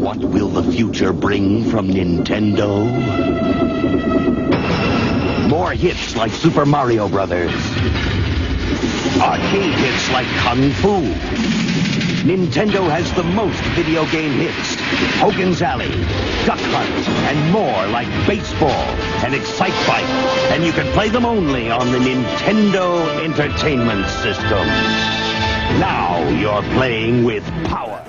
What will the future bring from Nintendo? More hits like Super Mario Brothers. Arcade hits like Kung Fu. Nintendo has the most video game hits. Hogan's Alley, Duck Hunt, and more like baseball and Excite Bike. And you can play them only on the Nintendo Entertainment System. Now you're playing with power.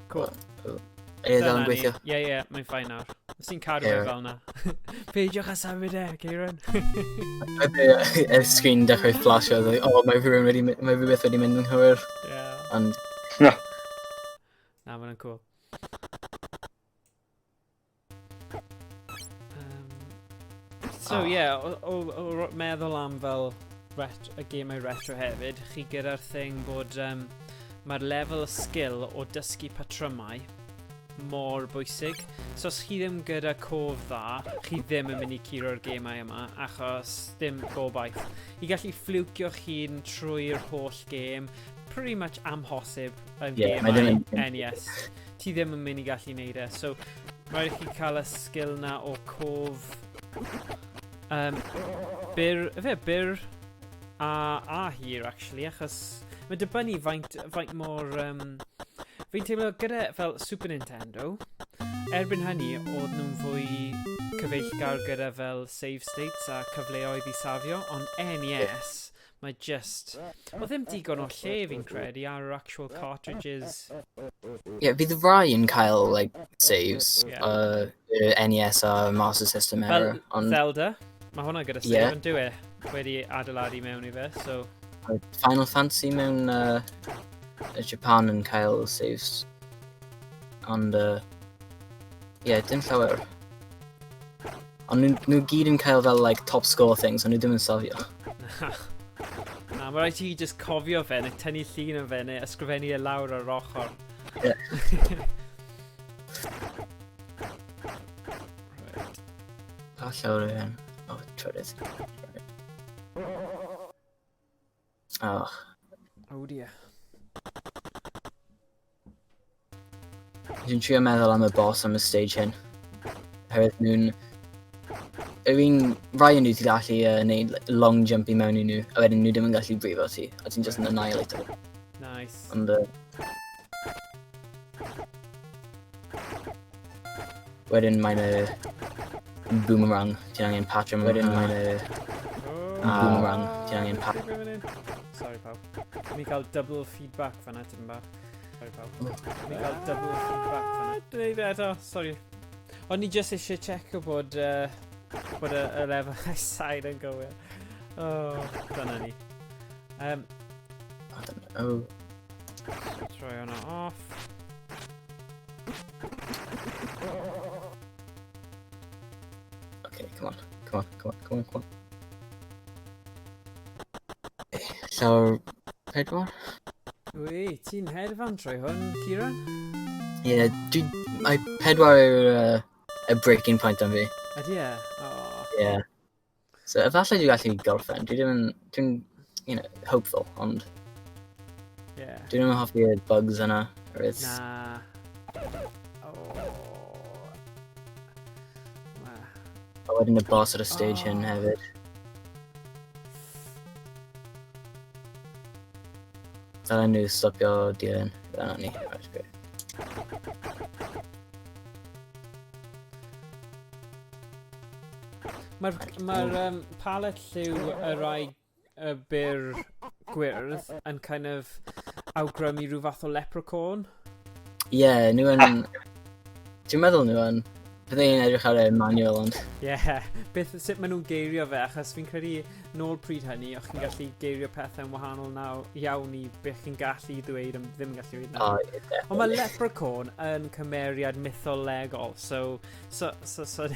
Cool. Yeah, mae'n fine nawr. Sy'n cadw fe fel na. Peidiwch â symud e, Kieran. Y sgrin dechrau flasio, mae rhywbeth wedi mynd yn hwyr. And... Na, mae'n cool. So, o meddwl am fel y gemau retro hefyd, chi gyda'r thing bod mae'r lefel y sgil o dysgu patrymau mor bwysig. So os chi ddim gyda cof dda, chi ddim yn mynd i curo'r gemau yma, achos dim gobaith. I gallu ffliwcio chi'n trwy'r holl gêm, pretty much amhosib yn gemau NES. Ti ddim yn mynd i gallu neud e. So rhaid i chi cael y sgil na o cof byr a hir, actually, achos mae dibynnu faint mor... Fi'n teimlo gyda fel Super Nintendo, erbyn hynny, oedd nhw'n fwy cyfeillgar gyda fel save states a cyfleoedd i safio, ond NES, mae just... Oedd ddim digon o lle fi'n credu ar yr actual cartridges. Fydd rai yn cael, saves, NES a Master System era. Fel Zelda, mae hwnna gyda save yn dwi wedi adeiladu mewn i fe, so... Final Fantasy mewn Japan yn cael saves. Ond, dim llawer. Ond nhw gyd yn cael fel, top score things, ond nhw ddim yn safio. Na, mae rhaid ti just cofio fe, neu tynnu llun o fe, neu ysgrifennu e lawr ar ochr. Pa llawer o hyn? Trydydd. Oh dear. Dwi'n trio meddwl am y boss am y stage hyn. Herwydd nhw'n... Rai yn nhw ti gallu neud long jump i mewn i nhw, a wedyn nhw ddim yn gallu brifo ti, a ti'n just yn annihilate o. Nice. Ond... wedyn mae'n boomerang, ti'n angen patrum. Wedyn mae'n boomerang, ti'n angen patrum. Sorry pawb. Ni cael double feedback fan'na tipyn bach. Sorry pawb. Ni cael double feedback fan'na. Dwi'n neud eto, sorry. Ond ni just eisiau checio bod y lefel side yn gywir. Dyna ni. I don't know. Troi hwnna off. Okay, come on. Llawr... pedwar? Wy, ti'n hedfan trwy hwn, Kieran? Mae pedwar yw'r breaking point am fi. Ydy e? So, efallai dwi'n gallu gorffen. Dwi'n hopeful, ond... Dwi'n ddim yn hoffi'r bugs yna. Na. A wedyn y boss ar y stage hyn hefyd. Dylen nhw stopio dilyn. Dyna ni. Mae'r palet lliw y rai byr gwyrdd yn kind of awgrymu rhyw fath o leprechaun. Nhw yn... Dwi'n meddwl nhw yn... Byddai yn edrych ar y manual ond... Sut maen nhw'n geirio fe, achos fi'n credu nôl pryd hynny, o'ch chi'n gallu geirio pethau'n wahanol iawn i beth chi'n gallu ddweud am ddim gallu dweud nawr. Ond mae leprechaun yn cymeriad mytholegol, so sa'n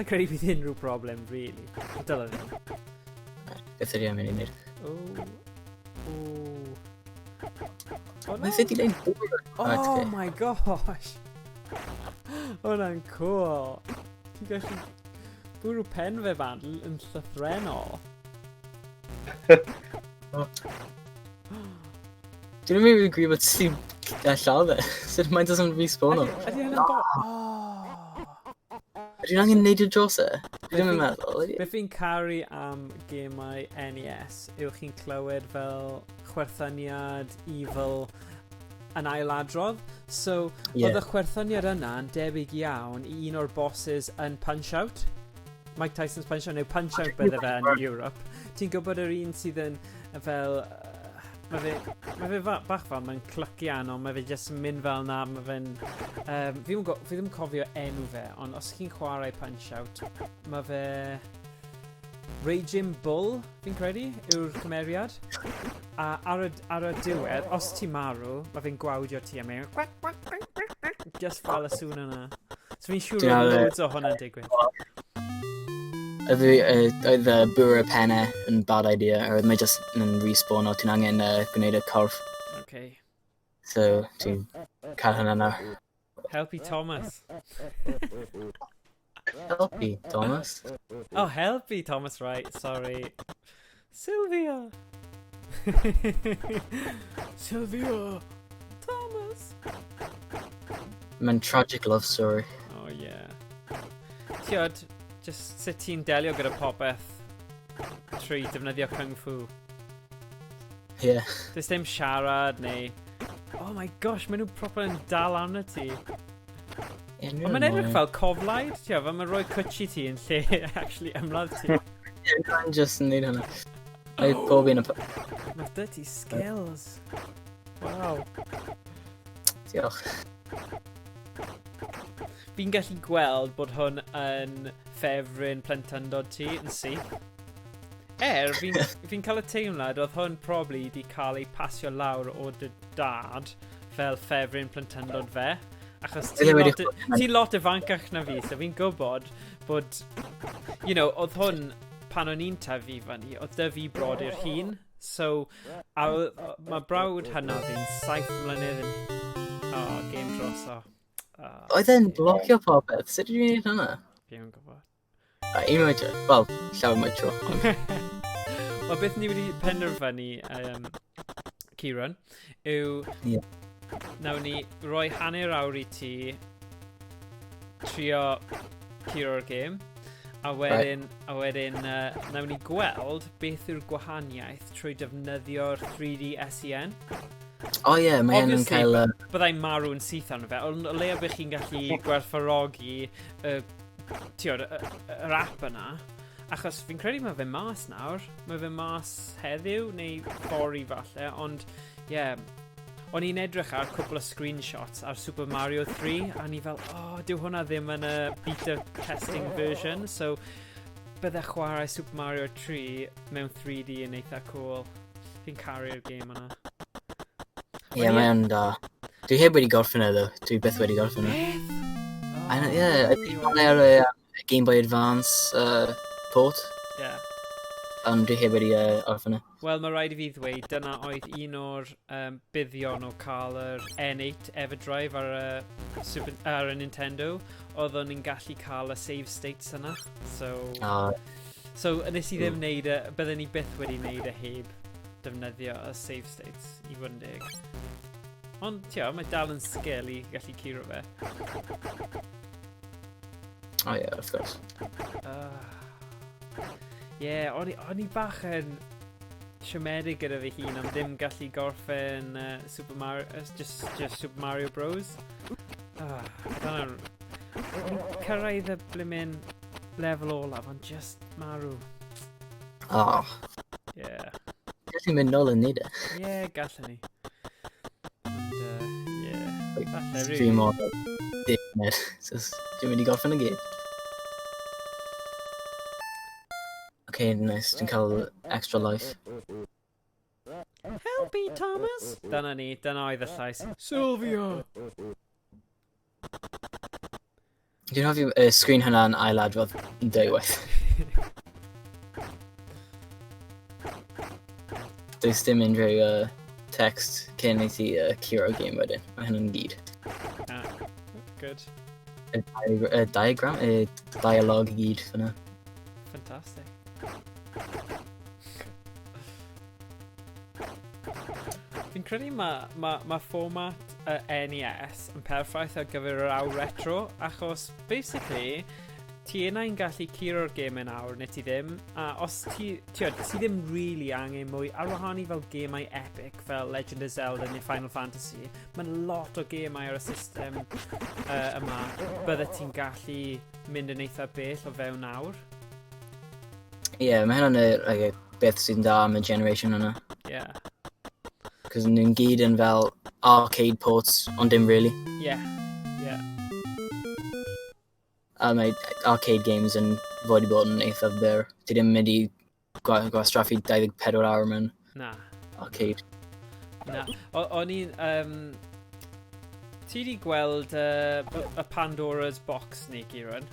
credu bydd unrhyw problem, really. Dyla fi. Beth ydy am mynd i wneud? Mae fe di lein bwrw. Oh my gosh! Hwna'n cool. Ti'n gallu bwrw pen fe fan yn llythrenol. Dwi'n mynd i agree bod ti'n llaw fe. Sut mae'n doesn't respawn o? Ydy hynna'n bo... Oh. Rydyn angen neud i'r dros e? Dwi ddim yn meddwl. Beth fi'n caru am gemau NES yw chi'n clywed fel chwerthyniad evil yn ailadrodd. So, oedd y chwerthyniad yna yn debyg iawn i un o'r bosses yn Punch-Out. Mike Tyson's Punch-Out, neu Punch-Out bydde fe yn Europe. Ti'n gwybod yr un sydd yn fel... Mae fe bach fel, mae'n clycian, ond mae fe jyst yn mynd fel na, mae fe'n... fi ddim yn cofio enw fe, ond os chi'n chwarae Punch-Out, mae fe... Raging Bull, fi'n credu, yw'r cymeriad. A ar y diwedd, os ti marw, mae fe'n gwawdio ti am ei... Just fel y sŵn yna. So fi'n siŵr oedd loads o hwnna'n digwydd. Oedd y bwr y penne yn bad idea, or oedd mae just yn respawn o ti'n angen gwneud y corff. Okay. So, ti'n cael hynna nawr. Helpu Thomas. Helpu, Thomas. Oh, helpu Thomas, right, sorry. Sylvia! Sylvia! Thomas! Mae'n tragic love story. Oh, yeah. Tiod, just sut ti'n delio gyda popeth trwy defnyddio Kung Fu. Yeah. Does dim siarad neu... Oh my gosh, maen nhw proper yn dal arno ti. Ond mae'n edrych fel coflaid, ti'n fel mae'n rhoi cwtsi ti yn lle actually ymladd ti. Mae'n just yn neud hynna. Mae pob un y... Mae dy ti skills. Wow. Diolch. Fi'n gallu gweld bod hwn yn ffefryn plentyndod ti yn syth. Fi'n cael y teimlad oedd hwn probably wedi cael ei pasio lawr o dy dad fel ffefryn plentyndod fe. Achos ti'n lot ifancach na fi, so fi'n gwybod bod, you know, oedd hwn pan o'n i'n tyfu fyny, oedd dy fi brodyr hun. So, mae brawd hynna fi'n 7 mlynedd yn... Oh, game dros o. Oedd e'n blocio popeth, sut ydyn ni'n neud hynna? Fi'n gwybod. Un mai tro, wel, llawer mai tro. Wel, beth ni wedi penderfynu, Kieran, yw... Nawn ni roi hanner awr i ti trio curo'r gêm, a wedyn nawn ni gweld beth yw'r gwahaniaeth trwy defnyddio'r 3D SEN. O ie, mae hyn yn cael... Byddai'n marw yn syth arno fe, ond o leia bych chi'n gallu gwerthfawrogi yr app yna, achos fi'n credu mae fe mas nawr. Mae fe mas heddiw neu fory falle, ond ie, o'n i'n edrych ar cwbl o screenshots ar Super Mario 3, a ni fel, dyw hwnna ddim yn y beta testing version, so bydde chwarae Super Mario 3 mewn 3D yn eitha cool. Fi'n caru'r gêm yna. Ie, mae'n da. Dwi heb wedi gorffen eddo, dwi byth wedi gorffen e. Ie, mae'n ar y Game Boy Advance port. Ie. Ond dwi heb wedi orffen e. Wel, mae rhaid i fi ddweud, dyna oedd un o'r buddion o cael yr N8 Everdrive ar y Nintendo. Oedden ni'n gallu cael y save states yna. So nes i ddim wneud bydden ni byth wedi wneud heb defnyddio y save states i fod yn deg. Ond, mae dal yn sgil i gallu curo fe. O ie, of course. O'n i bach yn siomedig gyda fi hun am ddim gallu gorffen Super Mario Bros. O'n cyrraedd y blimin lefel olaf, ond just marw. Gallu mynd nôl yn neud e. Ie, gallwn ni. Dwi'n mor digmed, so dwi'n mynd i gorffen y gyd. Okay, nice, dwi'n cael extra life. Help me, Thomas! Dyna oedd y llais. Sylvia! Dwi'n hoffi sgrin hynna'n ailadrodd yn deuwaith. Does dim unrhyw text cyn i ti curo game wedyn. Mae hynny'n gyd. Good. Y diagram, y dialogue i gyd fyna. Fantastic. Fi'n credu mae fformat NES yn perffaith ar gyfer yr awr retro, achos, basically, ti yna'n gallu curo'r game yn awr, neu ti ddim, a os ti ddim really angen mwy, ar wahân i fel gemau epic fel Legend of Zelda neu Final Fantasy, mae'n lot o gemau ar y system yma, bydde ti'n gallu mynd yn eitha bell o fewn awr. Ie, mae hynna'n beth sy'n da am y generation yna. Ie. Cos nhw'n gyd yn fel arcade ports, ond dim really. Ie. A mae arcade games yn fod i bod yn eithaf byr. Ti ddim mynd i gwastraffu 24 awr mewn Na. arcade. Na. O'n i'n... ti wedi gweld y Pandora's Box ni, Kieran?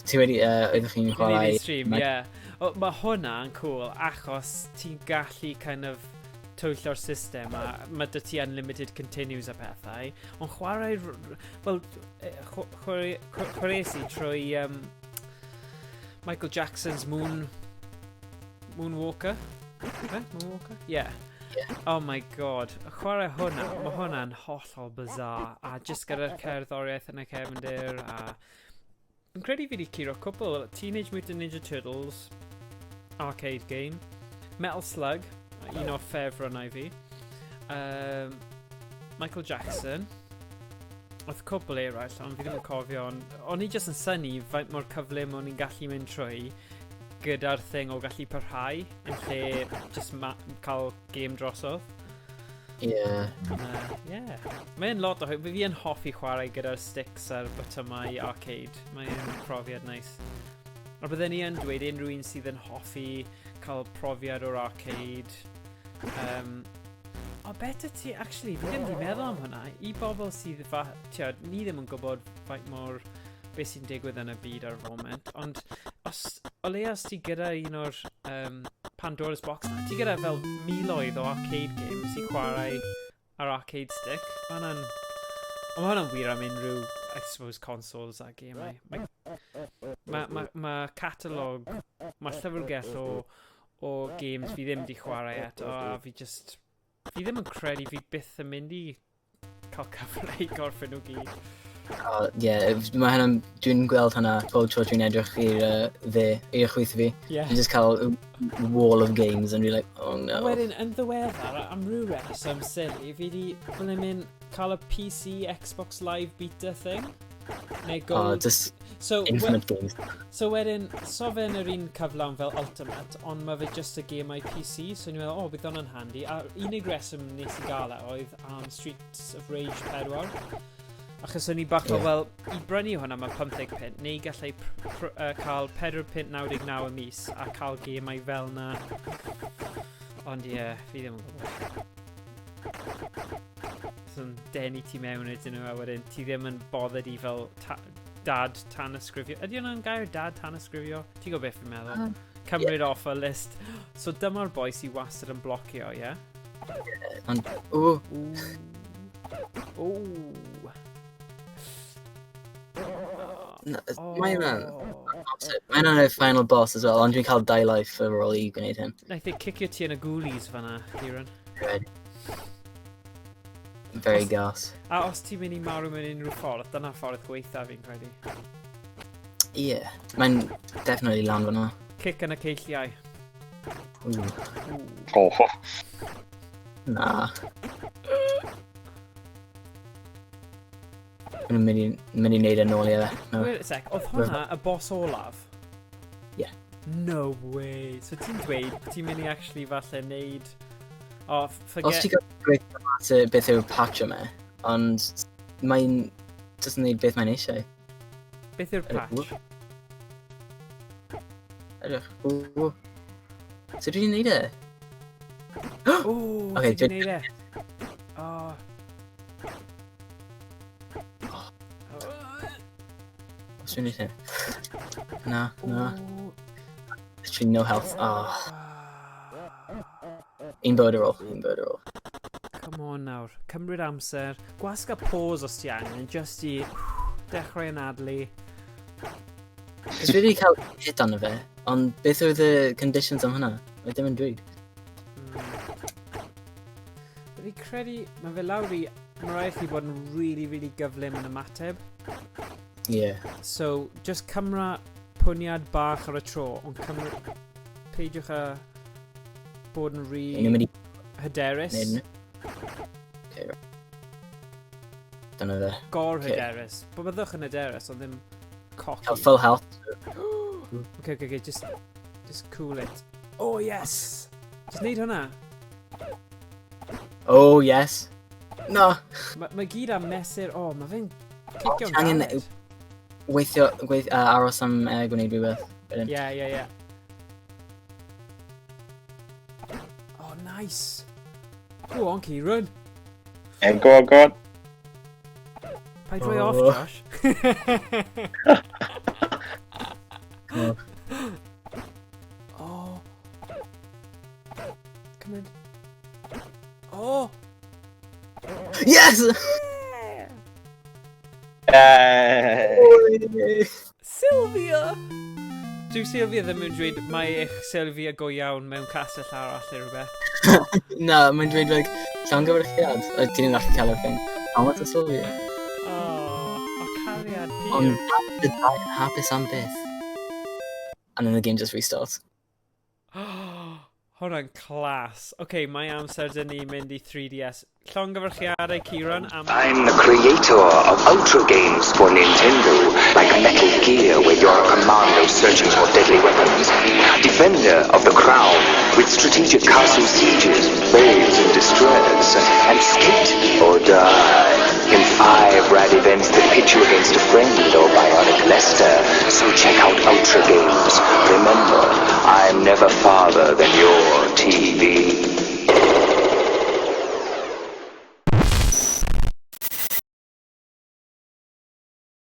Ti wedi, oeddech chi'n chwarae... stream, ie. Mae hwnna'n cool, achos ti'n gallu kind of twyllo'r system a mae dy ti unlimited continues a pethau, ond chwarae... Wel, chwaraes i trwy Michael Jackson's Moonwalker? Moonwalker? Yeah. Oh my god, chwarae hwnna, mae hwnna'n hollol bizarre, a jyst gyda'r cerddoriaeth yn y cefndir, a... Yn credu fi wedi curo cwbl, Teenage Mutant Ninja Turtles, arcade game, Metal Slug, un o'r ffefrynnau fi, Michael Jackson, oedd cwbl eraill, ond fi ddim yn cofio, o'n i jyst yn synnu faint mor cyflym o'n i'n gallu mynd trwy gyda'r thing o gallu parhau yn lle jyst cael game drosodd. Ie. Mae'n lot o... Fi yn hoffi chwarae gyda'r sticks a'r botymau arcade. Mae'n profiad neis. A bydden ni yn dweud unrhyw un sydd yn hoffi cael profiad o'r arcade. O beth ti... Actually, fi ddim wedi meddwl am hwnna. I bobl sydd... ni ddim yn gwybod faint mor... beth sy'n digwydd yn y byd ar y foment. Ond o leia os ti gyda un o'r Pandora's Box, ti gyda fel miloedd o arcade games i chwarae ar arcade stick. Mae hwnna'n wir am unrhyw, I suppose, consoles a gemau. Mae catalog, mae llyfrgell o games fi ddim di chwarae eto, a fi ddim yn credu fi byth yn mynd i cael cyfle i gorffen nhw gyd. Mae hynna, dwi'n gweld hynna pob tro dwi'n edrych i'r chwyth fi. Dwi'n just cael wall of games and you're like, oh no. Wedyn, yn ddiweddar, am ryw reswm silly, fi wedi mynd cael y PC Xbox Live Beta thing. Neu Gold... just infinite games. So wedyn, so fe'n yr un cyflawn fel Ultimate, ond mae fe just y gemau PC, so ni'n meddwl, bydd hwnna'n handi. A unig reswm nes i gael oedd am Streets of Rage 4. Achos o'n i bach o, wel, i brynu hwnna mae 15 pint, neu gallai cael 4.99 y mis a cael gemau fel na. Ond fi ddim yn gwybod. So'n denu ti mewn ydyn nhw, a wedyn ti ddim yn bothered i fel dad tanysgrifio. Ydy hwnna'n gair dad tanysgrifio? Ti'n gwybod beth fi'n meddwl? Cymryd off y list. So dyma'r boi sy'n wastad yn blocio, ie? Ond, Mae hwnna'n y final boss as well, ond dwi'n cael 2 life ar ôl i gwneud hyn. Naeth ei cicio ti yn y ghoulies fanna, Kieran. Very gas. A os ti'n mynd i marw mewn unrhyw ffordd, dyna ffordd gweitha fi'n credu. Ie, mae'n definitely lan fanna. Cic yn y ceilliau. Na. Mae'n mynd i wneud yn ôl i fe. Wait a sec, oedd hwnna y boss olaf? Ie. No way. So ti'n dweud, ti'n mynd i actually falle wneud... Oh, forget... Os ti'n gwybod beth yw'r patch yma, ond mae'n just yn wneud beth mae'n eisiau. Beth yw'r patch? Edrych. So dwi'n wneud e? O, ti'n wneud e? Os dwi'n wneud e? Na. Literally no health. Un bywyd ar ôl. Come on nawr, cymryd amser. Gwasga pause os ti angen, just i dechrau anadlu. Cos fi wedi cael hit arno fe, ond beth oedd y conditions am hynna? Mae dim yn dweud. fi credu, mae fe lawr i, mae rhaid chi bod yn really gyflym yn ymateb. Yeah. So, just cymra pwniad bach ar y tro, ond peidiwch â bod yn Ni'n mynd i... hyderus. Okay, right. Dyna fe. Hyderus. Byddwch yn hyderus, ond ddim cocky. Cael full health. Okay, just cool it. Oh, yes! Just neud hwnna. Oh, yes. No. Mae gyd am mesur... O, mae fe'n cicio'n Angen galed. weithio, aros am gwneud rhywbeth. Yeah. Oh, nice. Go on, Kieran. And go on. Paid rhoi off, Josh. Oh. Come on. Oh. Yes! Sylvia! Dyw Sylvia ddim yn dweud mae eich Sylvia go iawn mewn castell arall neu rhywbeth. Na, mae'n dweud like, llongyfarchiad. Ti'n gallu cael y thing. How much is Sylvia? O cariad fi. Ond hapus am beth. And then the game just restarts. Hwna'n clas. Okay, mae amser dyn ni mynd i 3DS. Llongyfarchiadau Kieran am... I'm the creator of Ultra games for Nintendo, like Metal Gear, where you're a commando searching for deadly weapons. Defender of the Crown, with strategic castle sieges, raids and destroyers, and skate or die. In 5 rad events that pit you against a friend or bionic Lester, so check out Ultra games. Remember, I'm never farther than yours.